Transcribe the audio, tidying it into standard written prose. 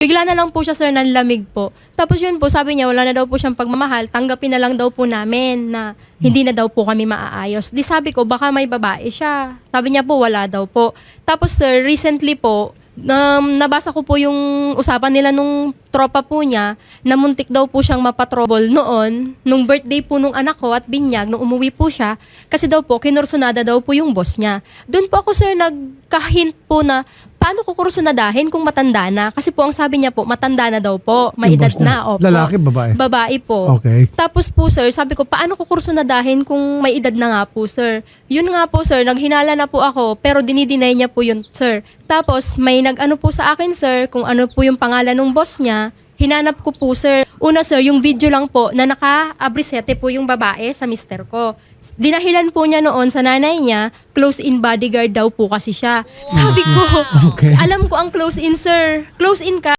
Bigla na lang po siya, sir, nanlamig po. Tapos yun po, sabi niya, wala na daw po siyang pagmamahal, tanggapin na lang daw po namin na hindi na daw po kami maaayos. Di sabi ko, baka may babae siya. Sabi niya po, wala daw po. Tapos sir, recently po, nabasa ko po yung usapan nila nung tropa po niya na muntik daw po siyang mapatrobol noon, nung birthday po nung anak ko at binyag, nung umuwi po siya, kasi daw po, kinursunada daw po yung boss niya. Doon po ako, sir, nagkahint po na, paano ko kursunadahin kung matanda na? Kasi po ang sabi niya po, matanda na daw po, may Yung edad boss niya. na. Opo. Lalaki, babae? Babae po. Okay. Tapos po, sir, sabi ko, paano ko kursunadahin kung may edad na nga po, sir? Yun nga po, sir, naghinala na po ako, pero dinideny niya po yun, sir. Tapos may nag-ano po sa akin, sir, kung ano po yung pangalan ng boss niya. Hinanap ko po, sir. Una, sir, yung video lang po na naka-abrisete po yung babae sa mister ko. Dinahilan po niya noon sa nanay niya, close-in bodyguard daw po kasi siya. Sabi ko, Okay. alam ko ang close-in, sir. Close-in ka.